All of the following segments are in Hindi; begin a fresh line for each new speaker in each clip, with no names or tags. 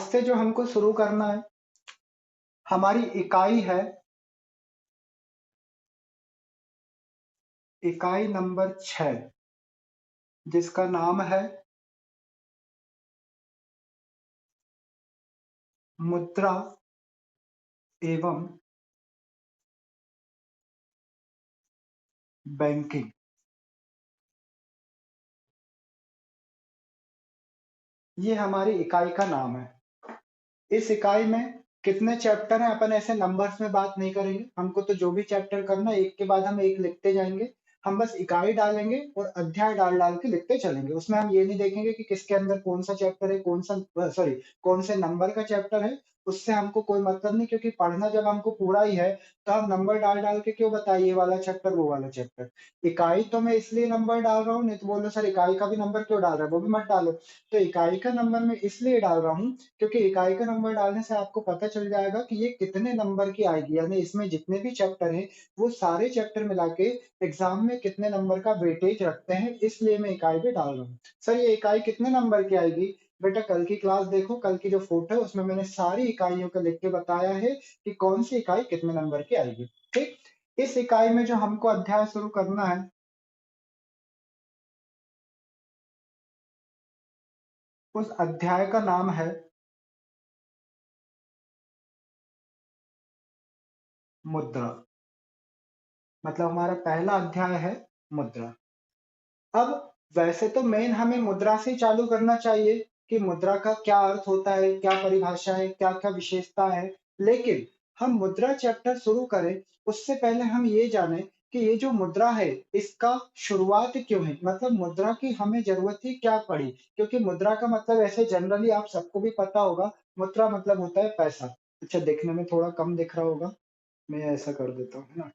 से जो हमको शुरू करना है, हमारी इकाई है इकाई नंबर 6, जिसका नाम है मुद्रा एवं बैंकिंग। ये हमारी इकाई का नाम है। इस इकाई में कितने चैप्टर हैं, अपन ऐसे नंबर्स में बात नहीं करेंगे। हमको तो जो भी चैप्टर करना है, एक के बाद हम एक लिखते जाएंगे। हम बस इकाई डालेंगे और अध्याय डाल डाल के लिखते चलेंगे। उसमें हम ये नहीं देखेंगे कि किसके अंदर कौन सा चैप्टर है, कौन से नंबर का चैप्टर है। उससे हमको कोई मतलब नहीं, क्योंकि पढ़ना जब हमको पूरा ही है तो हम नंबर डाल डाल के क्यों बताइए ये वाला चैप्टर वो वाला चैप्टर। इकाई तो मैं इसलिए नंबर डाल रहा हूँ, नहीं तो बोलो सर इकाई का भी नंबर क्यों डाल रहा है, वो भी मत डालो। तो इकाई का नंबर मैं इसलिए डाल रहा हूँ क्योंकि इकाई का नंबर डालने से आपको पता चल जाएगा कि ये कितने नंबर की आएगी, यानी इसमें जितने भी चैप्टर हैं वो सारे चैप्टर मिला के एग्जाम में कितने नंबर का वेटेज रखते हैं, इसलिए मैं इकाई भी डाल रहा हूँ। सर ये इकाई कितने नंबर की आएगी, बेटा कल की क्लास देखो, कल की जो फोटो है उसमें मैंने सारी इकाइयों को लिख के बताया है कि कौन सी इकाई कितने नंबर की आएगी। ठीक, इस इकाई में जो हमको अध्याय शुरू करना है, उस अध्याय का नाम है मुद्रा। मतलब हमारा पहला अध्याय है मुद्रा। अब वैसे तो मेन हमें मुद्रा से ही चालू करना चाहिए कि मुद्रा का क्या अर्थ होता है, क्या परिभाषा है, क्या क्या विशेषता है। लेकिन हम मुद्रा चैप्टर शुरू करें उससे पहले हम ये जाने कि ये जो मुद्रा है इसका शुरुआत क्यों है, मतलब मुद्रा की हमें जरूरत ही क्या पड़ी। क्योंकि मुद्रा का मतलब ऐसे जनरली आप सबको भी पता होगा, मुद्रा मतलब होता है पैसा। अच्छा देखने में थोड़ा कम दिख रहा होगा, मैं ऐसा कर देता हूँ, है ना,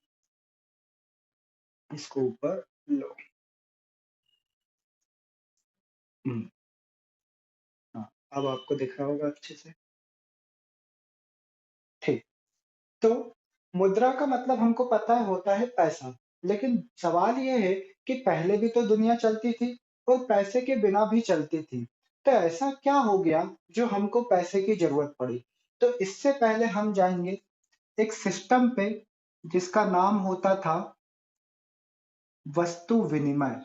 इसको ऊपर लो। हम्म, हाँ, अब आपको दिख रहा होगा अच्छे से। ठीक, तो मुद्रा का मतलब हमको पता है होता है पैसा। लेकिन सवाल ये है कि पहले भी तो दुनिया चलती थी और पैसे के बिना भी चलती थी। तो ऐसा क्या हो गया जो हमको पैसे की जरूरत पड़ी। तो इससे पहले हम जाएंगे एक सिस्टम पे जिसका नाम होता था वस्तु विनिमय।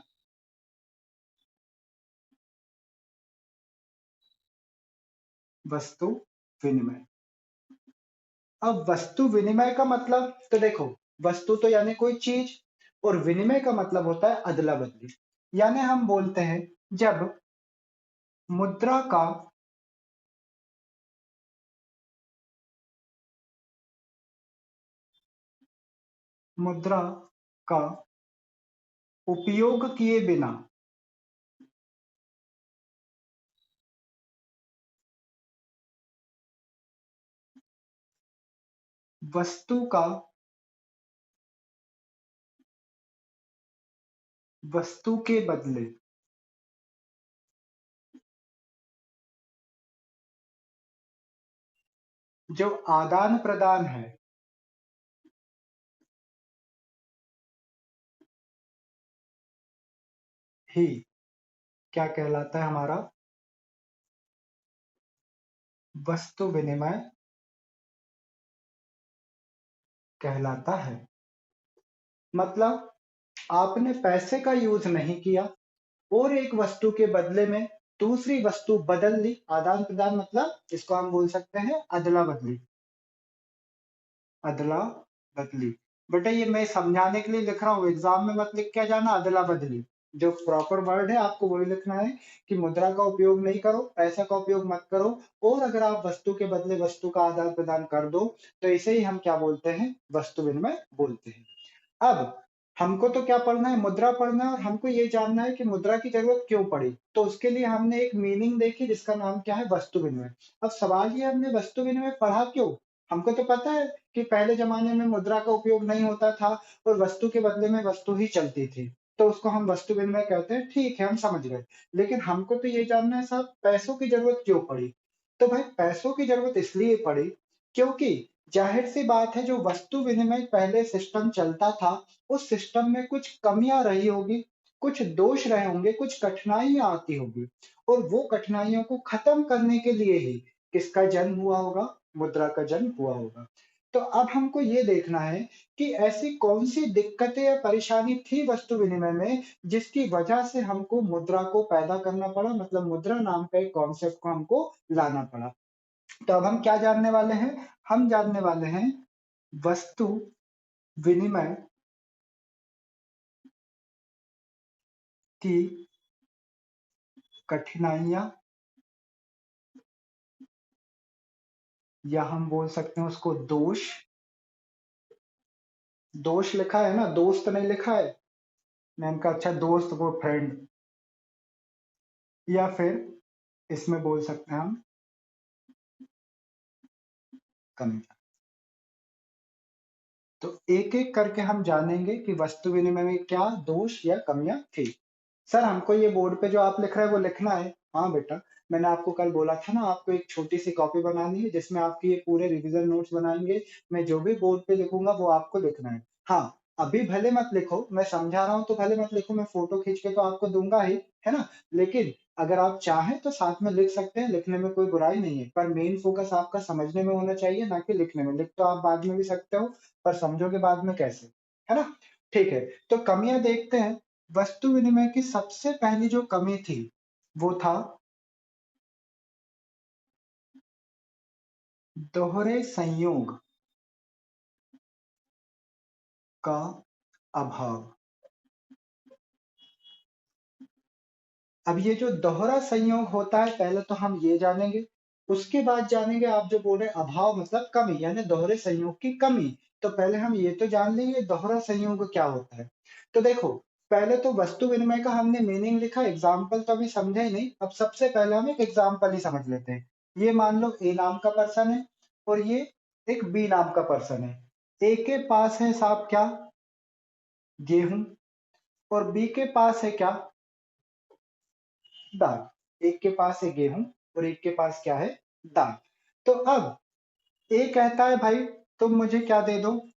वस्तु विनिमय। अब वस्तु विनिमय का मतलब तो देखो, वस्तु तो यानी कोई चीज, और विनिमय का मतलब होता है अदला बदली। यानी हम बोलते हैं जब मुद्रा का मुद्रा का उपयोग किए बिना वस्तु का वस्तु के बदले जो आदान प्रदान है, ही क्या कहलाता है, हमारा वस्तु विनिमय कहलाता है। मतलब आपने पैसे का यूज नहीं किया और एक वस्तु के बदले में दूसरी वस्तु बदल ली, आदान प्रदान, मतलब इसको हम बोल सकते हैं अदला बदली। अदला बदली। बेटा ये मैं समझाने के लिए लिख रहा हूँ, एग्जाम में मत लिख के जाना अदला बदली। जो प्रॉपर वर्ड है आपको वही लिखना है कि मुद्रा का उपयोग नहीं करो, पैसा का उपयोग मत करो, और अगर आप वस्तु के बदले वस्तु का आदान प्रदान कर दो तो इसे ही हम क्या बोलते हैं, वस्तु विनिमय बोलते हैं। अब हमको तो क्या पढ़ना है, मुद्रा पढ़ना है, और हमको ये जानना है कि मुद्रा की जरूरत क्यों पड़ी। तो उसके लिए हमने एक मीनिंग देखी जिसका नाम क्या है, वस्तु विनिमय। अब सवाल ये, हमने वस्तु विनिमय पढ़ा क्यों। हमको तो पता है कि पहले जमाने में मुद्रा का उपयोग नहीं होता था और वस्तु के बदले में वस्तु ही चलती थी, तो उसको हम वस्तु विनिमय कहते हैं। ठीक है, हम समझ गए। लेकिन हमको तो ये जानना है साहब, पैसों की जरूरत क्यों पड़ी। तो भाई पैसों की जरूरत इसलिए पड़ी क्योंकि जाहिर सी बात है, जो वस्तु विनिमय पहले सिस्टम चलता था उस सिस्टम में कुछ कमियां रही होगी, कुछ दोष रहे होंगे, कुछ कठिनाइयां आती होगी, और वो कठिनाइयों को खत्म करने के लिए ही किसका जन्म हुआ होगा? मुद्रा का जन्म हुआ होगा। तो अब हमको ये देखना है कि ऐसी कौन-सी दिक्कतें या परेशानी थी वस्तु विनिमय में, जिसकी वजह से हमको मुद्रा को पैदा करना पड़ा, मतलब मुद्रा नाम का एक कॉन्सेप्ट को हमको लाना पड़ा। तो अब हम क्या जानने वाले हैं? हम जानने वाले हैं वस्तु विनिमय की कठिनाइयाँ, या हम बोल सकते हैं उसको दोष। दोष लिखा है ना, दोस्त नहीं लिखा है। मैंने कहा अच्छा दोस्त वो फ्रेंड, या फिर इसमें बोल सकते हैं हम कमी। तो एक-एक करके हम जानेंगे कि वस्तु विनिमय में क्या दोष या कमियाँ थी। सर हमको ये बोर्ड पे जो आप लिख रहे हैं वो लिखना है। हाँ बेटा, मैंने आपको कल बोला था ना आपको एक छोटी-सी कॉपी बनानी है जिसमें आपके ये पूरे रिवीजन नोट्स बनाएँगे। मैं जो भी बोर्ड पे लिखूँगा वो आपको लिखना है। हाँ, अभी भले मत लिखो, मैं समझा रहा हूँ तो भले मत लिखो, मैं फ़ोटो खींच के तो आपको दूँगा ही, है ना? लेकिन अगर आप चाहें तो साथ में लिख सकते हैं, लिखने में कोई बुराई नहीं है। पर मेन फ़ोकस आपका समझने में होना चाहिए, ना कि लिखने में। लिख तो आप बाद में भी सकते हो, पर समझोगे बाद में कैसे, है ना? ठीक है, तो कमियाँ देखते हैं। वस्तु विनिमय की सबसे पहली जो कमी थी, वो था दोहरे संयोग का अभाव। अब ये जो दोहरा संयोग होता है, पहले तो हम ये जानेंगे, उसके बाद जानेंगे आप जो बोल रहे हैं अभाव मतलब कमी, यानी दोहरे संयोग की कमी। तो पहले हम ये तो जान लेंगे दोहरा संयोग क्या होता है। तो देखो, पहले तो वस्तु विनिमय का हमने मीनिंग लिखा, एग्जाम्पल तो अभी समझे ही नहीं। अब सबसे पहले हम एक एग्जाम्पल ही समझ लेते हैं। ये मान लो ए नाम का पर्सन है और ये एक बी नाम का पर्सन है। ए के पास है साहब क्या? गेहूं। और बी के पास है क्या? दाल। एक के पास है गेहूं और एक के पास क्या है? दाल। तो अब ए कहता है भाई तुम मुझे क्या दे दो?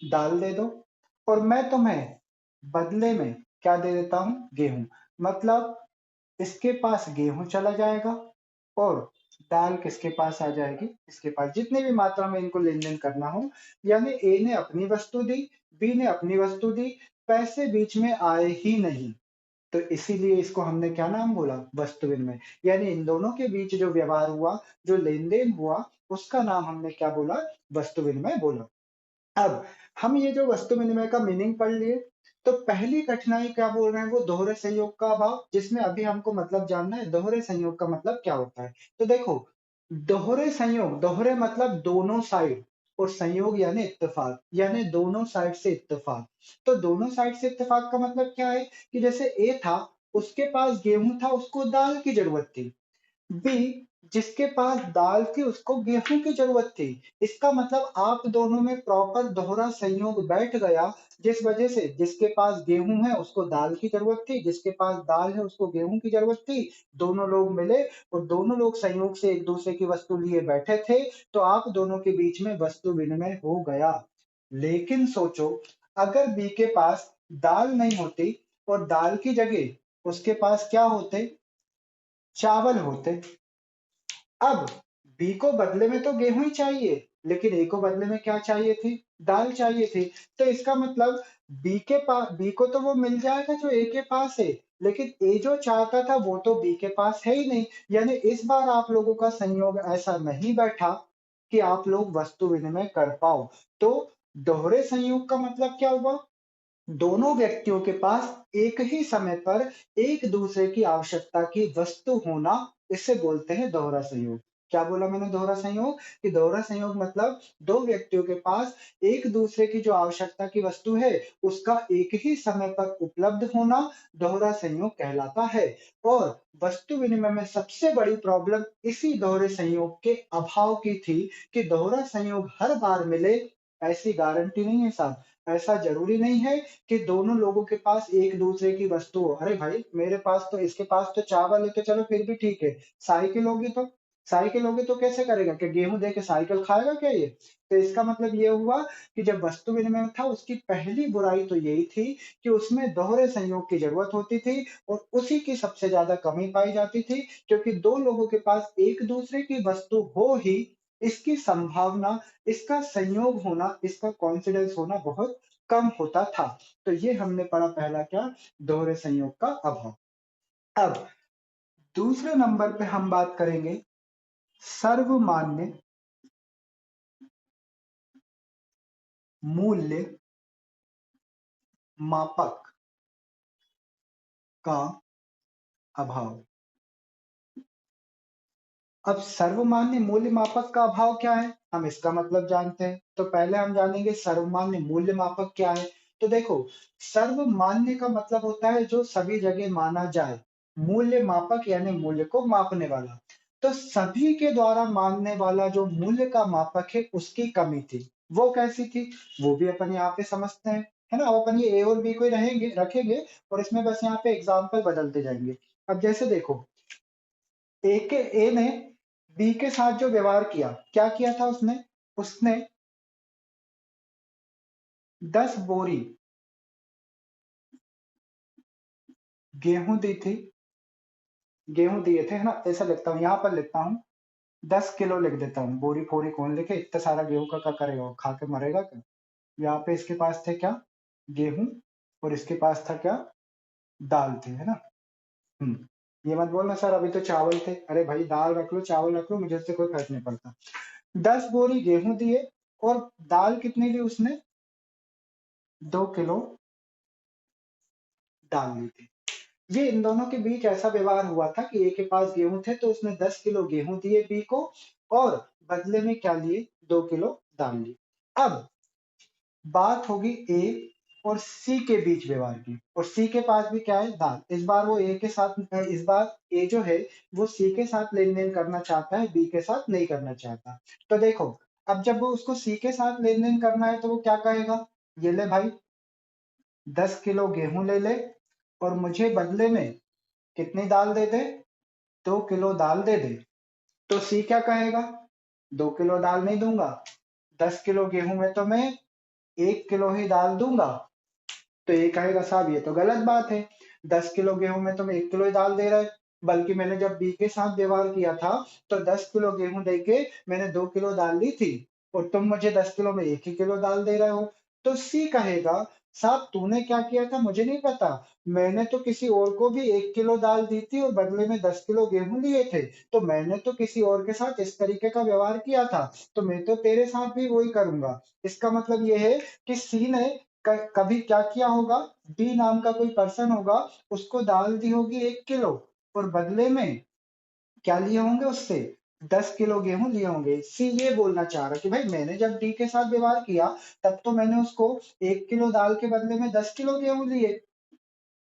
दाल दे दो। और मैं तुम्हें बदले में क्या दे देता हूं? गेहूं। मतलब इसके पास गेहूं चला जाएगा और दाल किसके पास आ जाएगी? इसके पास। जितनी भी मात्रा में इनको लेन देन करना हो, यानी ए ने अपनी वस्तु दी, बी ने अपनी वस्तु दी, पैसे बीच में आए ही नहीं। तो इसीलिए इसको हमने क्या नाम बोला? वस्तु विनिमय। यानी इन दोनों के बीच जो व्यवहार हुआ, जो लेन-देन हुआ, उसका नाम हमने क्या बोला? वस्तु विनिमय बोला। अब हम ये जो वस्तु विनिमय का मीनिंग पढ़ लिए, तो पहली कठिनाई क्या बोल रहे हैं वो दोहरे संयोग का अभाव, जिसमें अभी हमको मतलब जानना है दोहरे संयोग का मतलब क्या होता है। तो देखो, दोहरे संयोग, दोहरे मतलब दोनों साइड, और संयोग यानी इत्तेफाक, यानी दोनों साइड से इत्तेफाक। तो दोनों साइड से इत्तेफाक का मतलब क्या है कि जैसे ए था, उसके पास गेहूं था, उसको दाल की जरूरत थी। बी जिसके पास दाल थी उसको गेहूं की जरूरत थी। इसका मतलब आप दोनों में प्रॉपर दोहरा संयोग बैठ गया, जिस वजह से जिसके पास गेहूं है उसको दाल की जरूरत थी, जिसके पास दाल है उसको गेहूं की जरूरत थी। दोनों लोग मिले और दोनों लोग संयोग से एक दूसरे की वस्तु लिए बैठे थे, तो आप दोनों के बीच में वस्तु विनिमय हो गया। लेकिन सोचो, अगर बी के पास दाल नहीं होती और दाल की जगह उसके पास क्या होते? चावल होते। अब बी को बदले में तो गेहूं ही चाहिए, लेकिन ए को बदले में क्या चाहिए थी? दाल चाहिए थी। तो इसका मतलब बी को तो वो मिल जाएगा जो ए के पास है, लेकिन ए जो चाहता था वो तो बी के पास है ही नहीं। यानी इस बार आप लोगों का संयोग ऐसा नहीं बैठा कि आप लोग वस्तु विनिमय कर पाओ। तो दोहरे संयोग का मतलब क्या हुआ? दोनों व्यक्तियों के पास एक ही समय पर एक दूसरे की आवश्यकता की वस्तु होना, इसे बोलते हैं दोहरा संयोग। क्या बोला मैंने दोहरा संयोग? कि दोहरा संयोग मतलब दो व्यक्तियों के पास एक दूसरे की जो आवश्यकता की वस्तु है, उसका एक ही समय पर उपलब्ध होना दोहरा संयोग कहलाता है। और वस्तु विनिमय में सबसे बड़ी प्रॉब्लम इसी दोहरे संयोग के अभाव की थी कि दोहरा संयोग हर बार मिले, ऐसी गारंटी नहीं है साहब। ऐसा जरूरी नहीं है कि दोनों लोगों के पास एक दूसरे की वस्तु हो। अरे भाई मेरे पास तो, इसके पास तो चावल है तो चलो फिर भी ठीक है, साइकिल होगी तो साइकिल होगी तो कैसे करेगा? क्या गेहूँ दे के साइकिल खाएगा क्या ये? तो इसका मतलब ये हुआ कि जब वस्तु विनिमय था उसकी पहली बुराई तो यही थी कि उसमें दोहरे संयोग की ज़रूरत होती थी और उसी की सबसे ज़्यादा कमी पाई जाती थी, क्योंकि 2 लोगों के पास एक-दूसरे की वस्तु हो ही, इसकी संभावना, इसका संयोग होना, इसका कोइंसिडेंस होना बहुत कम होता था। तो ये हमने पढ़ा पहला क्या? दोहरे संयोग का अभाव। अब दूसरे नंबर पे हम बात करेंगे सर्वमान्य मूल्य मापक का अभाव। अब सर्वमान्य मूल्य मापक का अभाव क्या है? हम इसका मतलब जानते हैं। तो पहले हम जानेंगे सर्वमान्य मूल्य मापक क्या है? तो देखो, सर्वमान्य का मतलब होता है जो सभी जगह माना जाए। मूल्य मापक यानी मूल्य को मापने वाला। तो सभी के द्वारा मानने वाला जो मूल्य का मापक है उसकी कमी थी। वो कैसी थी? वो भी अपन यहाँ पे समझते हैं, है ना? अब अपन ये ए और बी को ही रहेंगे रखेंगे और इसमें बस यहाँ पे एग्जाम्पल बदलते जाएंगे। अब जैसे देखो, ए ने बी के साथ जो व्यवहार किया, क्या किया था उसने? उसने 10 बोरी गेहूं दी थी, गेहूं दिए थे, है ना? ऐसा लिखता हूँ, यहाँ पर लिखता हूँ 10 किलो लिख देता हूँ। बोरी फोरी कौन लिखे? इतना सारा गेहूं का क्या करेगा वो? खा के मरेगा क्या? यहाँ पे इसके पास थे क्या? गेहूं। और इसके पास था क्या? दाल थी, है ना? ये मत बोलना सर अभी तो चावल थे। अरे भाई, दाल रख लो चावल रख लो, मुझे उससे कोई फर्क नहीं पड़ता। 10 बोरी गेहूं दिए और दाल कितनी ली उसने? 2 किलो दाल ली थी। ये इन दोनों के बीच ऐसा व्यवहार हुआ था कि ए के पास गेहूं थे तो उसने 10 किलो गेहूं दिए बी को और बदले में क्या लिए? 2 किलो दाल ली। अब बात होगी ए और सी के बीच व्यवहार की, और सी के पास भी क्या है? दाल। इस बार वो ए के साथ, इस बार ए जो है वो सी के साथ लेन देन करना चाहता है, बी के साथ नहीं करना चाहता। तो देखो, अब जब वो उसको सी के साथ लेन देन करना है तो वो क्या कहेगा? ये ले भाई, 10 किलो गेहूं ले ले और मुझे बदले में कितनी दाल दे दे? 2 किलो दाल दे दे। तो सी क्या कहेगा? 2 किलो दाल नहीं दूंगा, 10 किलो गेहूं में तो मैं 1 किलो ही दाल दूंगा। तो ये कहेगा साहब ये तो गलत बात है, 10 किलो गेहूं में तो मैं 1 किलो ही दाल दे रहा है, बल्कि मैंने जब बी के साथ व्यवहार किया था तो 10 किलो गेहूं दे के मैंने 2 किलो दाल ली थी और तुम मुझे 10 किलो में 1 ही किलो दाल दे रहे हो। तो सी कहेगा साहब तूने क्या किया था मुझे नहीं पता, मैंने तो किसी और को भी 1 किलो दाल दी थी और बदले में 10 किलो गेहूं लिए थे, तो मैंने तो किसी और के साथ इस तरीके का व्यवहार किया था, तो मैं तो तेरे साथ भी वही करूंगा। इसका मतलब ये है कि सी ने कभी क्या किया होगा? बी नाम का कोई पर्सन होगा, उसको दाल दी होगी 1 किलो और बदले में क्या लिए होंगे उससे? 10 किलो गेहूं लिए होंगे। सी ये बोलना चाह रहा कि भाई मैंने जब डी के साथ व्यवहार किया तब तो मैंने उसको 1 किलो दाल के बदले में 10 किलो गेहूं लिए,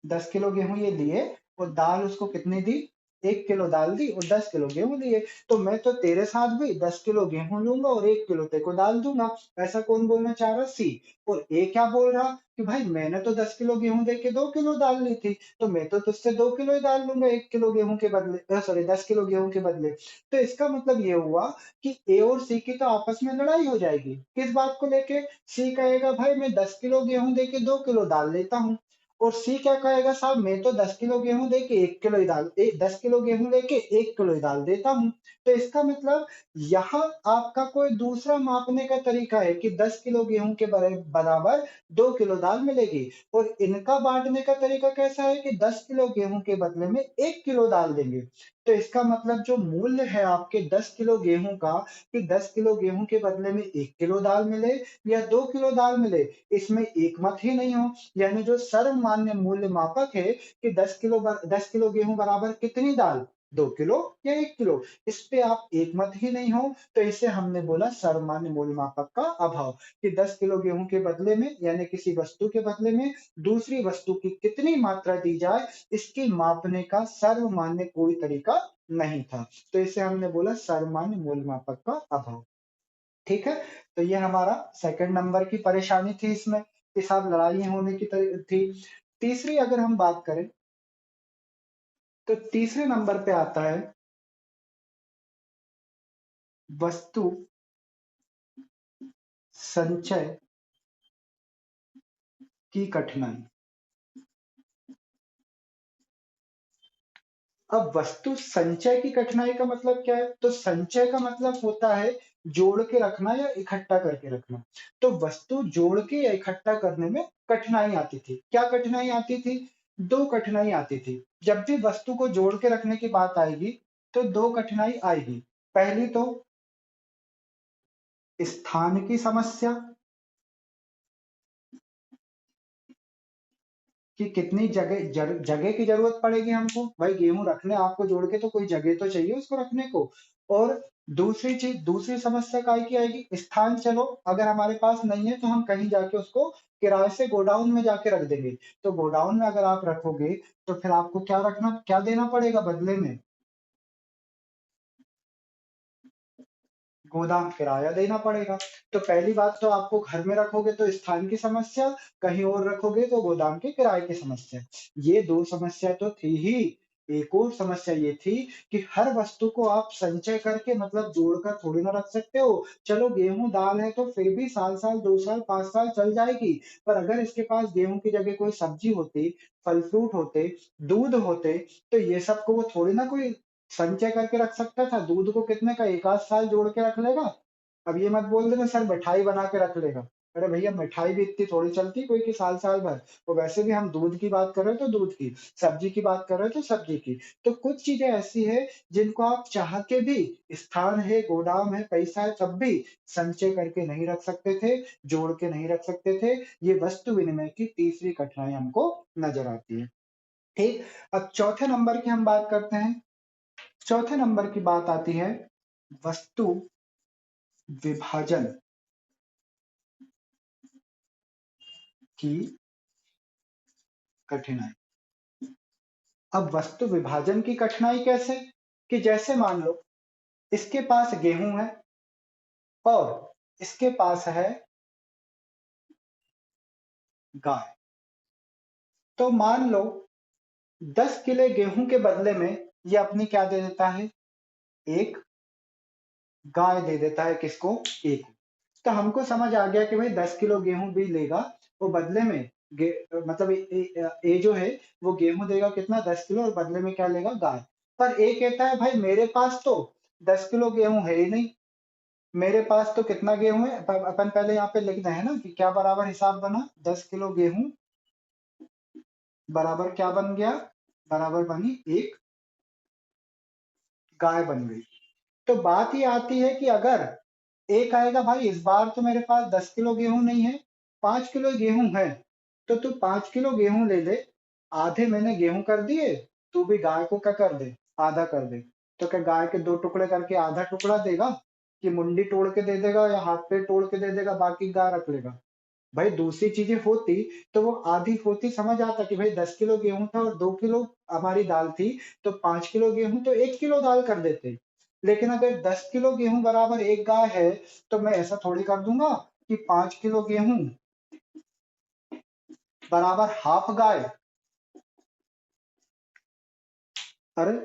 10 किलो गेहूं ये लिए और दाल उसको कितनी दी? 1 किलो दाल दी और 10 किलो गेहूं दिए। तो मैं तो तेरे साथ भी 10 किलो गेहूं लूंगा और 1 किलो तेरे को दाल दूंगा। ऐसा कौन बोलना चाह रहा? सी। और ए क्या बोल रहा कि भाई मैंने तो 10 किलो गेहूं दे के 2 किलो दाल ली थी, तो मैं तो तुझसे 2 किलो ही दाल लूंगा 1 किलो गेहूं के बदले, सॉरी 10 किलो गेहूं के बदले। तो इसका मतलब ये हुआ कि ए और सी की तो आपस में लड़ाई हो जाएगी। किस बात को लेके? सी कहेगा भाई मैं 10 किलो गेहूं दे के 2 किलो दाल लेता हूँ, और सी क्या कहेगा साहब मैं तो 10 किलो गेहूं दे के 1 किलो ही दाल, 10 किलो गेहूं लेके 1 किलो ही दाल देता हूं। तो इसका मतलब यहाँ आपका कोई दूसरा मापने का तरीका है कि 10 किलो गेहूं के बराबर 2 किलो दाल मिलेगी, और इनका बांटने का तरीका कैसा है कि 10 किलो गेहूं के बदले में 1 किलो दाल देंगे। तो इसका मतलब जो मूल्य है आपके 10 किलो गेहूं का, कि 10 किलो गेहूं के बदले में 1 किलो दाल मिले या 2 किलो दाल मिले, इसमें एक मत ही नहीं हो। यानी जो सर्वमान्य मूल्य मापक है कि 10 किलो गेहूं बराबर कितनी दाल? 2 किलो या 1 किलो, इस पे आप एक मत ही नहीं हो। तो इसे हमने बोला सर्वमान्य मूल्य मापक का अभाव, कि 10 किलो गेहूं के बदले में यानी किसी वस्तु के बदले में दूसरी वस्तु की कितनी मात्रा दी जाए, इसकी मापने का सर्वमान्य कोई तरीका नहीं था। तो इसे हमने बोला सर्वमान्य मूल्य मापक का अभाव। ठीक है? तो ये हमारा सेकंड नंबर की परेशानी थी इसमें, कि साहब लड़ाई होने की थी। तीसरी अगर हम बात करें, तो तीसरे नंबर पे आता है वस्तु संचय की कठिनाई। अब वस्तु संचय की कठिनाई का मतलब क्या है? तो संचय का मतलब होता है जोड़ के रखना या इकट्ठा करके रखना। तो वस्तु जोड़ के या इकट्ठा करने में कठिनाई आती थी। क्या कठिनाई आती थी? दो कठिनाई आती थी। जब भी वस्तु को जोड़ के रखने की बात आएगी तो दो कठिनाई आएगी। पहली तो स्थान की समस्या कि कितनी जगह की जरूरत पड़ेगी हमको। भाई गेहूं रखने आपको जोड़ के तो कोई जगह तो चाहिए उसको रखने को। और दूसरी समस्या काय की आएगी? स्थान। चलो अगर हमारे पास नहीं है तो हम कहीं जाके उसको किराए से गोडाउन में जाके रख देंगे। तो गोडाउन में अगर आप रखोगे तो फिर आपको क्या देना पड़ेगा बदले में? गोदाम किराया देना पड़ेगा। तो पहली बात तो आपको घर में रखोगे तो स्थान की समस्या, कहीं और रखोगे तो गोदाम के किराए की समस्या। ये दो समस्या तो थी ही। एक और समस्या ये थी कि हर वस्तु को आप संचय करके मतलब जोड़कर थोड़ी ना रख सकते हो। चलो गेहूं दाल है तो फिर भी साल साल 2 साल 5 साल चल जाएगी। पर अगर इसके पास गेहूं की जगह कोई सब्जी होती, फल फ्रूट होते, दूध होते, तो ये सब को वो थोड़ी ना कोई संचय करके रख सकता था। दूध को कितने का एक आध साल जोड़ के रख लेगा। अब ये मत बोल देना सर मिठाई बना के रख लेगा। अरे भैया मिठाई भी इतनी थोड़ी चलती कोई कि साल साल भर। तो वैसे भी हम दूध की बात कर रहे हैं तो दूध की, सब्जी की बात कर रहे हैं तो सब्जी की। तो कुछ चीजें ऐसी है जिनको आप चाह के भी, स्थान है, गोदाम है, पैसा है, तब भी संचय करके नहीं रख सकते थे, जोड़ के नहीं रख सकते थे। ये वस्तु विनिमय की तीसरी कठिनाई हमको नजर आती है। ठीक। अब चौथे नंबर की हम बात करते हैं। चौथे नंबर की बात आती है वस्तु विभाजन की कठिनाई। अब वस्तु विभाजन की कठिनाई कैसे? कि जैसे मान लो इसके पास गेहूं है और इसके पास है गाय। तो मान लो 10 किलो गेहूं के बदले में ये अपनी क्या दे देता है? एक गाय दे देता है। किसको? एक। तो हमको समझ आ गया कि भाई 10 किलो गेहूं भी लेगा, वो बदले में मतलब ये जो है वो गेहूं देगा कितना? 10 किलो, और बदले में क्या लेगा? गाय। पर ये कहता है भाई मेरे पास तो 10 किलो गेहूं है ही नहीं। मेरे पास तो कितना गेहूं है? अपन पहले यहाँ पे लिखते हैं ना कि क्या बराबर हिसाब बना। 10 किलो गेहूं बराबर क्या बन गया? बराबर बनी एक गाय बन गई। तो बात ये आती है कि अगर एक आएगा भाई इस बार तो मेरे पास 10 किलो गेहूं नहीं है, 5 किलो गेहूं है, तो तू 5 किलो गेहूं ले ले। आधे मैंने गेहूं कर दिए, तू भी गाय को क्या कर दे? आधा कर दे। तो क्या गाय के दो टुकड़े करके आधा टुकड़ा देगा, कि मुंडी तोड़ के दे देगा या हाथ पे तोड़ के दे देगा, बाकी गाय रख लेगा? भाई दूसरी चीजें होती तो वो आधी होती, समझ आता कि भाई 10 किलो गेहूं था और 2 किलो हमारी दाल थी, तो 5 किलो गेहूं तो 1 किलो दाल कर देते। लेकिन अगर 10 किलो गेहूं बराबर एक गाय है, तो मैं ऐसा थोड़ी कर दूंगा कि 5 किलो गेहूं बराबर हाफ गाय। अरे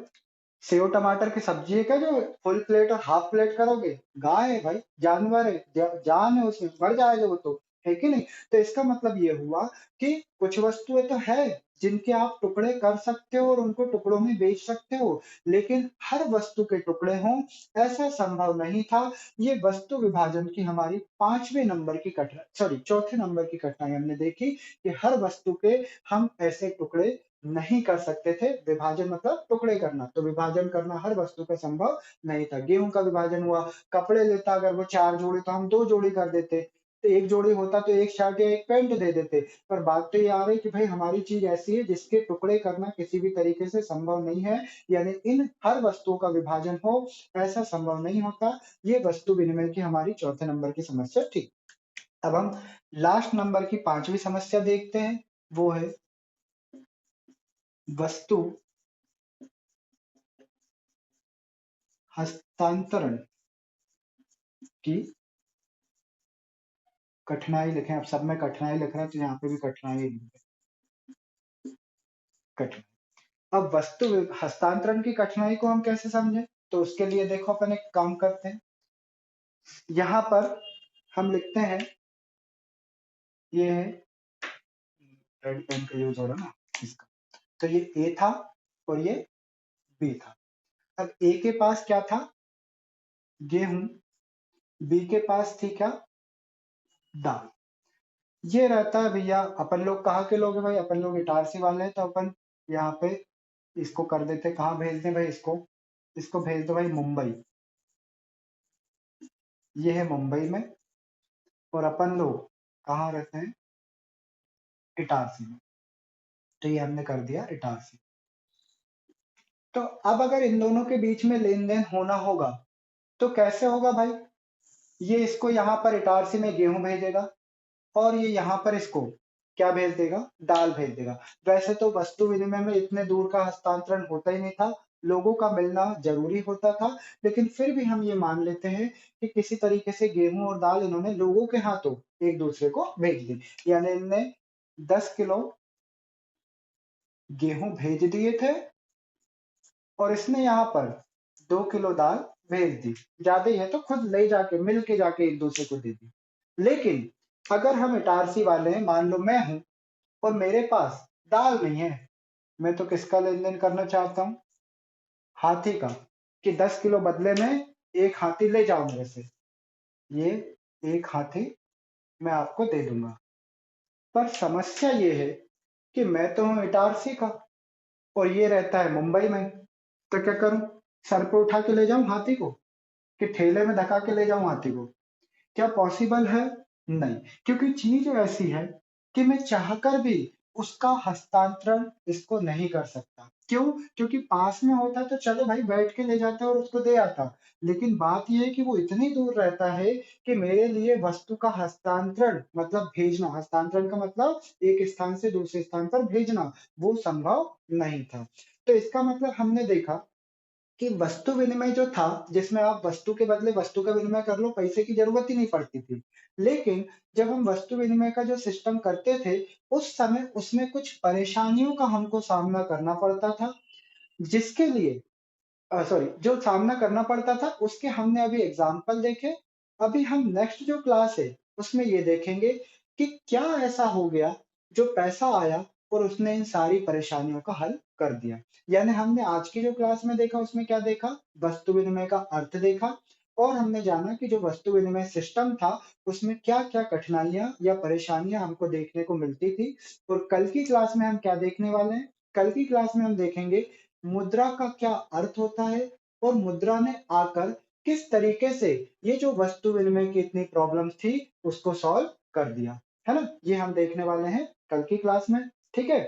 सेव टमाटर की सब्जी है क्या जो फुल प्लेट और हाफ प्लेट करोगे? गाय है भाई, जानवर है, जान है उसमें, मर जाएगा वो तो। है कि नहीं? तो इसका मतलब ये हुआ कि कुछ वस्तुएं तो है जिनके आप टुकड़े कर सकते हो और उनको टुकड़ों में बेच सकते हो, लेकिन हर वस्तु के टुकड़े हों ऐसा संभव नहीं था। ये वस्तु विभाजन की हमारी पांचवें नंबर की कठिनाई, सॉरी चौथे नंबर की कठिनाई हमने देखी कि हर वस्तु के हम ऐसे टुकड़े नहीं कर सकते थे। विभाजन मतलब टुकड़े करना, तो विभाजन करना हर वस्तु का संभव नहीं था। गेहूं का विभाजन हुआ, कपड़े लेता अगर वो 4 जोड़ी तो हम 2 जोड़ी कर देते। तो एक जोड़ी होता तो एक शर्ट या एक पैंट दे देते। पर बात तो ये आ रही कि भाई हमारी चीज ऐसी है जिसके टुकड़े करना किसी भी तरीके से संभव नहीं है, यानी इन हर वस्तुओं का विभाजन हो ऐसा संभव नहीं होता। ये वस्तु विनिमय की हमारी चौथे नंबर की समस्या थी। अब हम लास्ट नंबर की पांचवी समस्या देखते हैं। वो है वस्तु हस्तांतरण की कठिनाई। लिखें, अब सब में कठिनाई लिख रहे हैं तो यहाँ पे भी कठिनाई ही लिखें। कठिनाई। अब वस्तु हस्तांतरण की कठिनाई को हम कैसे समझें? तो उसके लिए देखो अपन एक काम करते हैं। यहाँ पर हम लिखते हैं, ये है रेड पेन का यूज हो रहा है ना इसका, तो ये ए था और ये बी था। अब ए के पास क्या था, गेहूं, बी के पास थी क्या, दाल। ये रहता है भैया, अपन लोग कहाँ के लोग हैं भाई, अपन लोग इटारसी वाले हैं, तो अपन यहाँ पे इसको कर देते, कहाँ भेज दें भाई इसको, इसको भेज दो भाई मुंबई। ये है मुंबई में, और अपन लोग कहाँ रहते हैं, इटारसी में, तो ये हमने कर दिया इटारसी। तो अब अगर इन दोनों के बीच में लेन देन होना होगा तो कैसे होगा भाई, ये इसको यहाँ पर इटारसी में गेहूं भेजेगा, और ये यहाँ पर इसको क्या भेज देगा, दाल भेज देगा। वैसे तो वस्तु विनिमय में इतने दूर का हस्तांतरण होता ही नहीं था, लोगों का मिलना जरूरी होता था, लेकिन फिर भी हम ये मान लेते हैं कि किसी तरीके से गेहूं और दाल इन्होंने लोगों के हाथों एक दूसरे को भेज दी। यानी इनने 10 किलो गेहूं भेज दिए थे, और इसने यहाँ पर 2 किलो दाल भेज दी। ज्यादा ही है तो खुद ले जाके मिल के जाके एक दूसरे को दे दी। लेकिन अगर हम इटारसी वाले हैं, मान लो मैं हूं और मेरे पास दाल नहीं है, मैं तो किसका लेन देन करना चाहता हूँ, हाथी का, कि 10 किलो बदले में एक हाथी ले जाओ मेरे से, ये एक हाथी मैं आपको दे दूंगा। पर समस्या ये है कि मैं तो हूँ इटारसी का और ये रहता है मुंबई में, तो क्या करूं, सर पे उठा के ले जाऊं हाथी को, कि ठेले में धका के ले जाऊं हाथी को, क्या पॉसिबल है, नहीं। क्योंकि चीज ऐसी है कि मैं चाहकर भी उसका हस्तांतरण इसको नहीं कर सकता। क्यों, क्योंकि पास में होता तो चलो भाई बैठ के ले जाता और उसको दे आता, लेकिन बात यह है कि वो इतनी दूर रहता है कि मेरे लिए वस्तु का हस्तांतरण मतलब भेजना, हस्तांतरण का मतलब एक स्थान से दूसरे स्थान पर भेजना, वो संभव नहीं था। तो इसका मतलब हमने देखा कि वस्तु विनिमय जो था, जिसमें आप वस्तु के बदले वस्तु का विनिमय कर लो, पैसे की जरूरत ही नहीं पड़ती थी। लेकिन जब हम वस्तु विनिमय का जो सिस्टम करते थे, उस समय उसमें कुछ परेशानियों का हमको सामना करना पड़ता था, जिसके लिए सॉरी, जो सामना करना पड़ता था उसके हमने अभी एग्जाम्पल देखे। अभी हम नेक्स्ट जो क्लास है उसमें ये देखेंगे कि क्या ऐसा हो गया जो पैसा आया और उसने इन सारी परेशानियों का हल कर दिया। यानी हमने आज की जो क्लास में देखा उसमें क्या देखा, वस्तु विनिमय का अर्थ देखा, और हमने जाना कि जो वस्तु विनिमय सिस्टम था उसमें क्या क्या कठिनाइयां या परेशानियां हमको देखने को मिलती थी। और कल की क्लास में हम क्या देखने वाले हैं, कल की क्लास में हम देखेंगे मुद्रा का क्या अर्थ होता है, और मुद्रा ने आकर किस तरीके से ये जो वस्तु विनिमय की इतनी प्रॉब्लम्स थी उसको सॉल्व कर दिया, है ना। ये हम देखने वाले हैं कल की क्लास में, ठीक है।